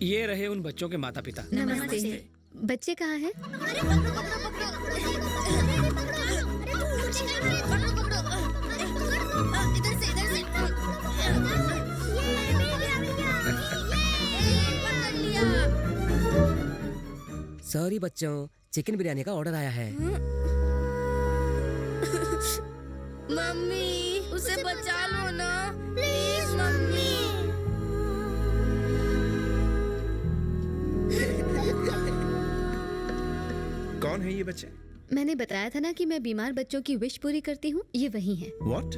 ये रहे उन बच्चों के माता पिता। नमस्ते। बच्चे कहाँ हैं? सॉरी बच्चों, चिकन बिरयानी का ऑर्डर आया है। मम्मी उसे बचा लो ना प्लीज मम्मी। कौन है ये बच्चे? मैंने बताया था ना कि मैं बीमार बच्चों की विश पूरी करती हूँ। ये वही हैं। What?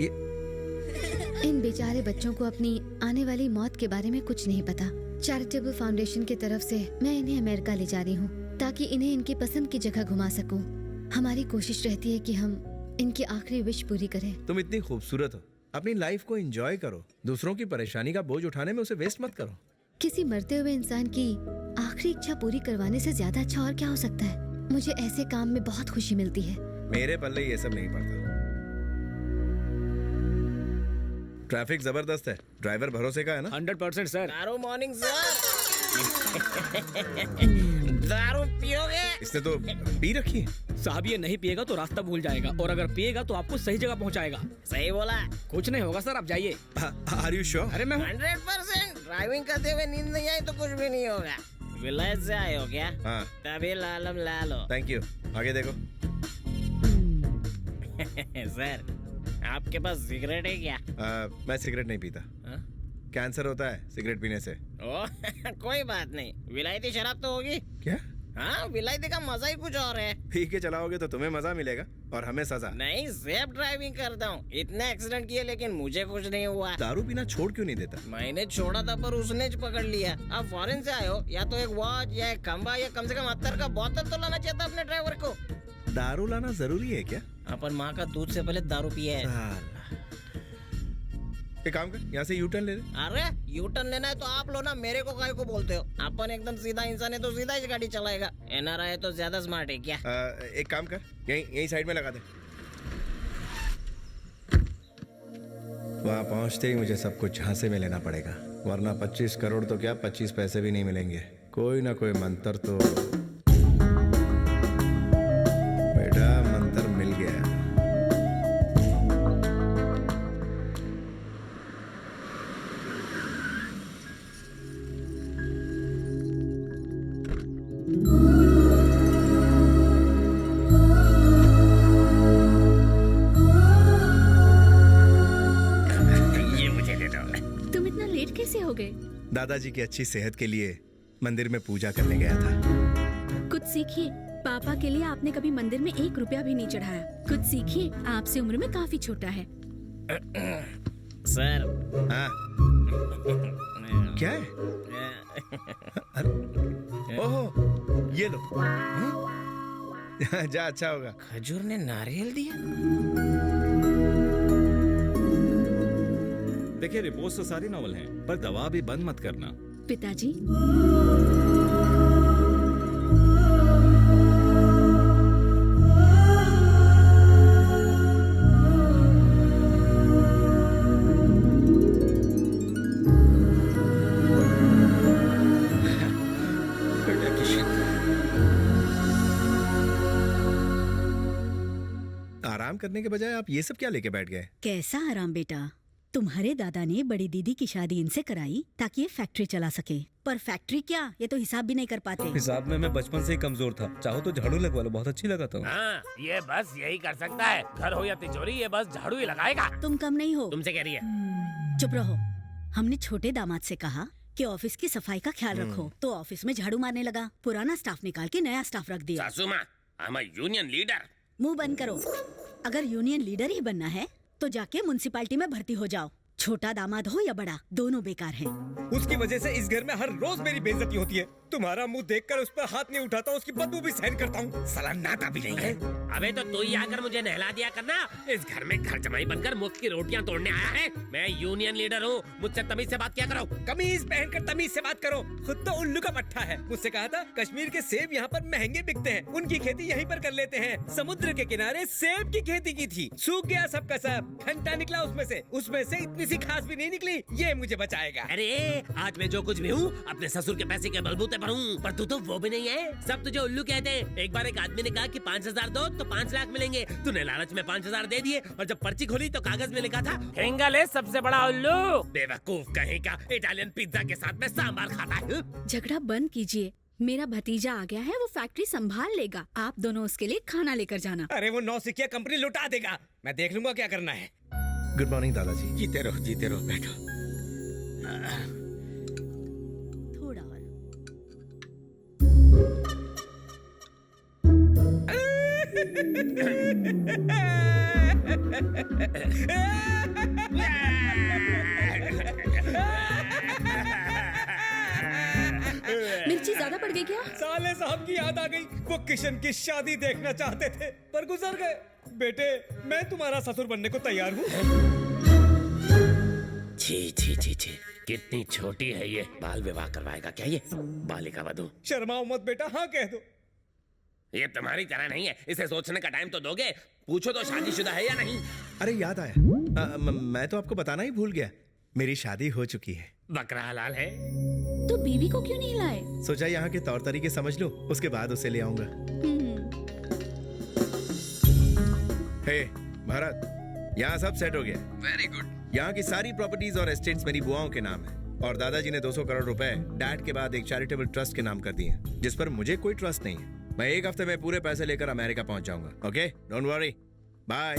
ये इन बेचारे बच्चों को अपनी आने वाली मौत के बारे में कुछ नहीं पता। चैरिटेबल फाउंडेशन की तरफ से मैं इन्हें अमेरिका ले जा रही हूँ ताकि इन्हें इनकी पसंद की जगह घुमा सकूँ। हमारी कोशिश रहती है कि हम इनकी आखिरी विश पूरी करें। तुम इतनी खूबसूरत हो, अपनी लाइफ को एंजॉय करो, दूसरों की परेशानी का बोझ उठाने में उसे वेस्ट मत करो। किसी मरते हुए इंसान की आखिरी इच्छा पूरी करवाने से ज्यादा अच्छा और क्या हो सकता है। मुझे ऐसे काम में बहुत खुशी मिलती है। मेरे पल्ले ये सब नहीं पड़ता। ट्रैफिक जबरदस्त है, ड्राइवर भरोसे का है ना? 100% सर। दारू मॉर्निंग सर। दारू पियोगे? इसने तो पी रखी है। साहब ये नहीं पिएगा तो रास्ता भूल जाएगा और अगर पिएगा तो आपको सही जगह पहुंचाएगा। सही बोला। कुछ नहीं होगा सर, आप जाइए। Are you sure? अरे मैं हूँ। 100%। ड्राइविंग करते हुए नींद नहीं आई तो कुछ भी नहीं होगा। विलेज से आए हो क्या? हाँ। तभी लालम लालो। Thank you. आगे देखो। सर आपके पास सिगरेट है क्या? मैं सिगरेट नहीं पीता। हाँ? कैंसर होता है सिगरेट पीने से। ओ कोई बात नहीं, विलायती शराब तो होगी। क्या? हाँ, विलायती का मजा ही कुछ और है। पी के चलाओगे तो तुम्हें मजा मिलेगा और हमें सजा। नहीं, सेफ ड्राइविंग करता हूँ। इतने एक्सीडेंट किए लेकिन मुझे कुछ नहीं हुआ। दारू पीना छोड़ क्यों नहीं देता? मैंने छोड़ा था पर उसने पकड़ लिया। आप फॉरेन से आए हो, या तो एक वॉच या एक खंबा या कम से कम 70 का बोतल तो लाना चाहिए था अपने ड्राइवर को। दारू लाना जरूरी है क्या? अपन माँ का दूध से पहले दारू पिए है। साला। एक काम कर, यहाँ से यू टर्न ले ले। अरे यू टर्न लेना है तो आप लो ना, मेरे को काहे को बोलते हो? अपन एकदम सीधा इंसान है तो सीधा ही गाड़ी चलाएगा। एनआरआई है तो ज्यादा स्मार्ट है क्या? एक काम कर, यही साइड में लगा दे। वहाँ पहुँचते ही मुझे सब कुछ झांसे में लेना पड़ेगा, वरना 25 करोड़ तो क्या 25 पैसे भी नहीं मिलेंगे। कोई ना कोई मंत्र तो। बेटा मंत्र मिल गया। ये मुझे दे दो। तुम इतना लेट कैसे हो गए? दादाजी की अच्छी सेहत के लिए मंदिर में पूजा करने गया था। कुछ सीखिए। पापा के लिए आपने कभी मंदिर में 1 रुपया भी नहीं चढ़ाया। कुछ सीखिए, आपसे उम्र में काफी छोटा है। सर हाँ क्या है? अरे ओहो ये लो। हाँ? जा अच्छा होगा। खजूर ने नारियल दिया। देखिए रिपोर्ट्स तो सारी नॉवल हैं, पर दवा भी बंद मत करना। पिताजी, आराम करने के बजाय आप ये सब क्या लेके बैठ गए? कैसा आराम बेटा। तुम्हारे दादा ने बड़ी दीदी की शादी इनसे कराई ताकि ये फैक्ट्री चला सके। पर फैक्ट्री क्या, ये तो हिसाब भी नहीं कर पाते। हिसाब में मैं बचपन से ही कमजोर था। चाहो तो झाड़ू लगवा लो, बहुत अच्छी लगाता हूँ। हाँ, ये बस यही कर सकता है। घर हो या तिजोरी, ये बस झाड़ू ही लगाएगा। तुम कम नहीं हो। तुमसे कह रही है। चुप रहो। हमने छोटे दामाद से कहा कि ऑफिस की सफाई का ख्याल रखो, तो ऑफिस में झाड़ू मारने लगा। पुराना स्टाफ निकाल के नया स्टाफ रख दिया। सासू माँ, आई एम यूनियन लीडर। मुंह बंद करो। अगर यूनियन लीडर ही बनना है तो जाके म्युनिसिपैलिटी में भर्ती हो जाओ। छोटा दामाद हो या बड़ा, दोनों बेकार हैं। उसकी वजह से इस घर में हर रोज मेरी बेइज्जती होती है। तुम्हारा मुंह देखकर उस पर हाथ नहीं उठाता, उसकी बदबू भी सहन करता हूँ। साला नाता भी नहीं है। अबे तो तू ही आकर मुझे नहला दिया करना। इस घर में घर जमाई बनकर मुफ्त की रोटियां तोड़ने आया है। मैं यूनियन लीडर हूँ, मुझसे तमीज से बात किया करो। कमीज पहनकर तमीज से बात करो। खुद तो उल्लू का पट्टा है। मुझसे कहा था कश्मीर के सेब यहाँ पर महंगे बिकते हैं, उनकी खेती यहीं पर कर लेते हैं। समुद्र के किनारे सेब की खेती की थी, सूख गया सब का सब, खंटा निकला उसमें से इतनी किसी खास भी नहीं निकली, ये मुझे बचाएगा। अरे आज मैं जो कुछ भी हूँ अपने ससुर के पैसे के बलबूते पर हूँ, पर तू तो वो भी नहीं है। सब तुझे उल्लू कहते हैं। एक बार एक आदमी ने कहा कि 5,000 दो तो 5 लाख मिलेंगे। तूने लालच में 5,000 दे दिए और जब पर्ची खोली तो कागज में लिखा था हेंगल है सबसे बड़ा उल्लू। बेवकूफ कहीं का, इटालियन पिज्जा के साथ में सांभर खाता है। झगड़ा बंद कीजिए, मेरा भतीजा आ गया है, वो फैक्ट्री संभाल लेगा। आप दोनों उसके लिए खाना लेकर जाना। अरे वो नौसिखिया कंपनी लुटा देगा, मैं देख लूंगा क्या करना है। गुड मॉर्निंग दादाजी। जीते रहो बैठो। थोड़ा और। मिर्ची ज्यादा पड़ गई क्या? साले साहब की याद आ गई, वो किशन की शादी देखना चाहते थे पर गुजर गए। बेटे मैं तुम्हारा ससुर बनने को तैयार हूँ। छी छी छी छी, कितनी छोटी है ये। बाल विवाह करवाएगा क्या ये बालिका वधू? शर्माओ मत बेटा, हाँ कह दो। ये तुम्हारी तरह नहीं है, इसे सोचने का टाइम तो दोगे। पूछो तो शादीशुदा है या नहीं। अरे याद आया, मैं तो आपको बताना ही भूल गया, मेरी शादी हो चुकी है। बकरा हलाल है तो बीवी को क्यों नहीं लाए? सोचा यहाँ के तौर तरीके समझ लो, उसके बाद उसे ले आऊंगा। हे भरत, यहाँ सब सेट हो गया। Very good. यहाँ की सारी प्रॉपर्टीज और एस्टेट्स मेरी बुआओं के नाम है और दादाजी ने 200 करोड़ रुपए डैड के बाद एक चैरिटेबल ट्रस्ट के नाम कर दिए हैं, जिस पर मुझे कोई ट्रस्ट नहीं है। मैं 1 हफ्ते में पूरे पैसे लेकर अमेरिका पहुंच जाऊंगा। Okay, don't worry, bye.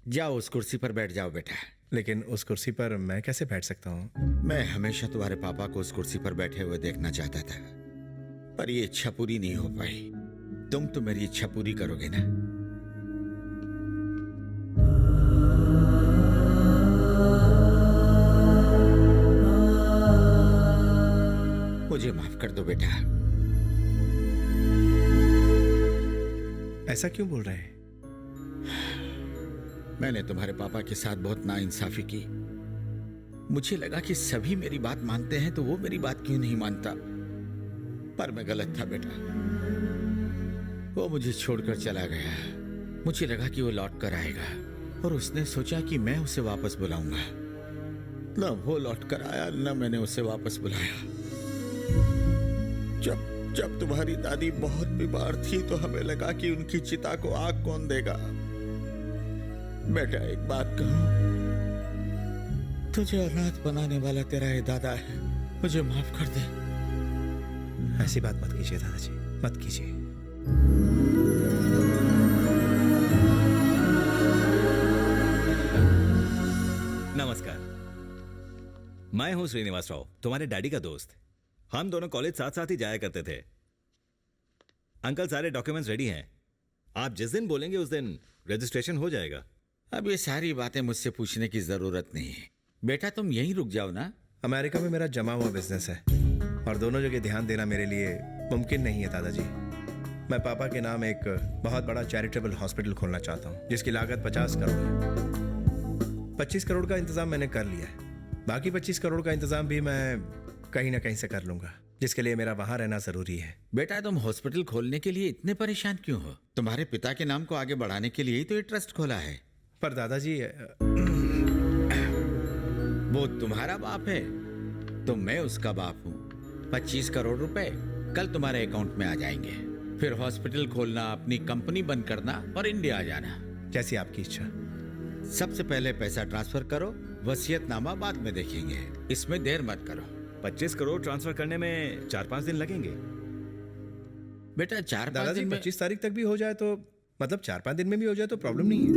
जाओ उस कुर्सी पर बैठ जाओ बेटा। लेकिन उस कुर्सी पर मैं कैसे बैठ सकता हूँ? मैं हमेशा तुम्हारे पापा को उस कुर्सी पर बैठे हुए देखना चाहता था, पर ये इच्छा पूरी नहीं हो पाई। तुम तो मेरी इच्छा पूरी करोगे ना? मुझे माफ कर दो बेटा। ऐसा क्यों बोल रहे हैं? मैंने तुम्हारे पापा के साथ बहुत नाइंसाफी की। मुझे लगा कि सभी मेरी बात मानते हैं तो वो मेरी बात क्यों नहीं मानता, पर मैं गलत था बेटा। वो मुझे छोड़कर चला गया। मुझे लगा कि वो लौट कर आएगा और उसने सोचा कि मैं उसे वापस बुलाऊंगा। न वो लौट कर आया न मैंने उसे वापस बुलाया। जब तुम्हारी दादी बहुत बीमार थी तो हमें लगा कि उनकी चिता को आग कौन देगा। बेटा एक बात कहूं, तुझे अनाथ बनाने वाला तेरा ये दादा है, मुझे माफ कर दे। ऐसी बात मत कीजिए दादाजी, मत कीजिए। नमस्कार, मैं हूं श्रीनिवास राव, तुम्हारे डैडी का दोस्त। हम दोनों कॉलेज साथ साथ ही जाया करते थे। अंकल सारे डॉक्यूमेंट्स रेडी हैं, आप जिस दिन बोलेंगे उस दिन रजिस्ट्रेशन हो जाएगा। अब ये सारी बातें मुझसे पूछने की जरूरत नहीं है बेटा, तुम यहीं रुक जाओ ना। अमेरिका में मेरा जमा हुआ बिजनेस है और दोनों जगह ध्यान देना मेरे लिए मुमकिन नहीं है दादाजी। मैं पापा के नाम एक बहुत बड़ा चैरिटेबल हॉस्पिटल खोलना चाहता हूँ जिसकी लागत 50 करोड़ है। 25 करोड़ का इंतजाम मैंने कर लिया है, बाकी 25 करोड़ का इंतजाम भी मैं कहीं ना कहीं से कर लूंगा, जिसके लिए मेरा वहां रहना जरूरी है। बेटा तुम हॉस्पिटल खोलने के लिए इतने परेशान क्यों हो? तुम्हारे पिता के नाम को आगे बढ़ाने के लिए ही तो ये ट्रस्ट खोला है। पर दादाजी वो तुम्हारा बाप है तो मैं उसका बाप हूँ। 25 करोड़ रुपए कल तुम्हारे अकाउंट में आ जाएंगे, फिर हॉस्पिटल खोलना, अपनी कंपनी बंद करना और इंडिया आ जाना। जैसी आपकी इच्छा। सबसे पहले पैसा ट्रांसफर करो, वसीयतनामा बाद में देखेंगे, इसमें देर मत करो। 25 करोड़ ट्रांसफर करने में 4-5 दिन लगेंगे बेटा। 4-5 दिन में 25 तारीख तक भी हो जाए तो, मतलब 4-5 दिन में भी हो जाए तो प्रॉब्लम नहीं है।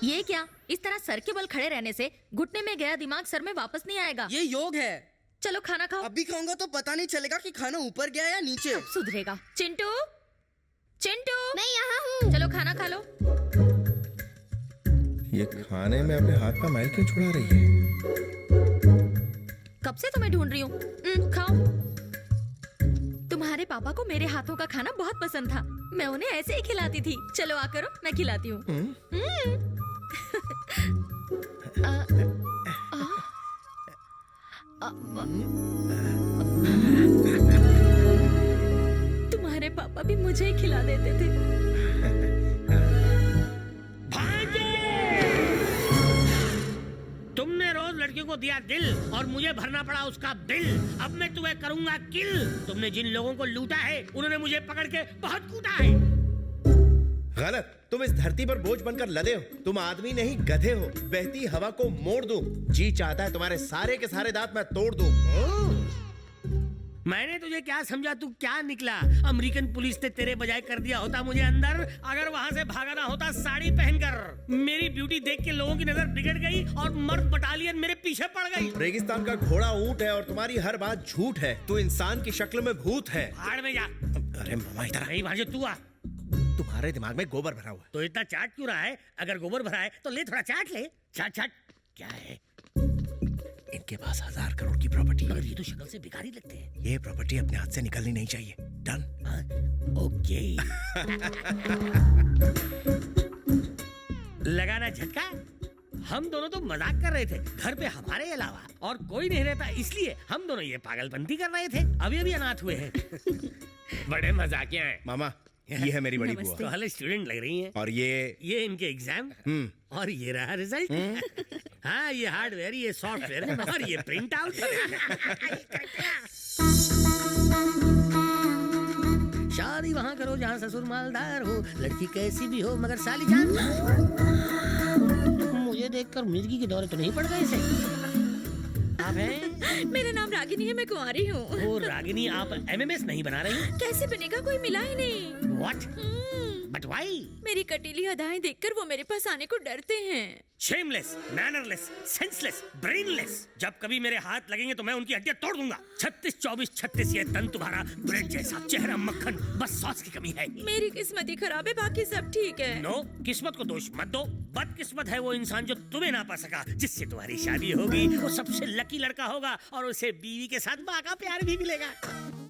ये क्या, इस तरह सर के बल खड़े रहने से घुटने में गया दिमाग सर में वापस नहीं आएगा। ये योग है। चलो खाना खाओ। अभी खाऊंगा तो पता नहीं चलेगा कि खाना ऊपर गया या नीचे। अब सुधरेगा। चिंटू, चिंटू, मैं यहाँ हूँ। चलो खाना खा लो। ये खाने में अपने हाथ का मैल क्यों छुड़ा रही है? कब से तुम्हें ढूंढ रही हूँ। खाओ। तुम्हारे पापा को मेरे हाथों का खाना बहुत पसंद था, मैं उन्हें ऐसे ही खिलाती थी। चलो आ करो, मैं खिलाती हूँ। तुम्हारे पापा भी मुझे ही खिला देते थे। तुमने रोज लड़कियों को दिया दिल और मुझे भरना पड़ा उसका बिल। अब मैं तुम्हें करूंगा किल। तुमने जिन लोगों को लूटा है उन्होंने मुझे पकड़ के बहुत कूटा है। गलत। तुम इस धरती पर बोझ बनकर लदे हो। तुम आदमी नहीं गधे हो। बहती हवा को मोड़ दूं। जी चाहता है तुम्हारे सारे के सारे दांत मैं तोड़ दूं। मैंने तुझे क्या समझा, तू क्या निकला? अमेरिकन पुलिस ने तेरे बजाय कर दिया होता मुझे अंदर, अगर वहां से भागा ना होता साड़ी पहनकर। मेरी ब्यूटी देख के लोगों की नजर बिगड़ गई और मर्द बटालियन मेरे पीछे पड़ गई। रेगिस्तान का घोड़ा ऊंट है और तुम्हारी हर बात झूठ है। तू इंसान की शक्ल में भूत है। भाड़ में जा। अरे मामा इधर नहीं भांजे, तू आ। तुम्हारे दिमाग में गोबर भरा हुआ है। तो इतना चाट क्यों रहा है? अगर गोबर भरा है तो ले थोड़ा चाट ले। चाट चाट। क्या है? इनके पास 1000 करोड़ की प्रॉपर्टी है। ये तो शक्ल से भिखारी लगते हैं। ये प्रॉपर्टी अपने हाथ से निकलनी नहीं चाहिए। डन? ओके। लगाना झटका। हम दोनों तो मजाक कर रहे थे, घर पे हमारे अलावा और कोई नहीं रहता, इसलिए हम दोनों ये पागलपंती कर रहे थे। अभी अभी अनाथ हुए हैं। बड़े मजाकिया हैं। मामा ये है मेरी बड़ी बुआ। तो हाल स्टूडेंट लग रही हैं। और ये इनके एग्जाम और ये रहा रिजल्ट। हाँ, ये हार्डवेयर, ये सॉफ्टवेयर और ये प्रिंट आउट। शादी वहाँ करो जहाँ ससुर मालदार हो, लड़की कैसी भी हो मगर साली जान। मुझे देखकर मिर्गी के दौरे तो नहीं पड़ गए इसे। आप हैं? मेरा नाम रागिनी है, मैं कुंवारी हूँ। ओ रागिनी, आप एमएमएस नहीं बना रही? कैसे बनेगा, कोई मिला ही नहीं। What? But why? मेरी कटीली अदाएं देखकर वो मेरे पास आने को डरते हैं। Shameless, mannerless, senseless, brainless। जब कभी मेरे हाथ लगेंगे तो मैं उनकी हड्डियां तोड़ दूंगा। 36, 24, 36 ये तन तुम्हारा ब्रेड जैसा, चेहरा मक्खन, बस सॉस की कमी है। मेरी किस्मत ही खराब है, बाकी सब ठीक है। नो, किस्मत को दोष मत दो। बदकिस्मत है वो इंसान जो तुम्हें ना पा सका। जिससे तुम्हारी शादी होगी वो सबसे लकी लड़का होगा और उसे बीवी के साथ माँ का प्यार भी मिलेगा।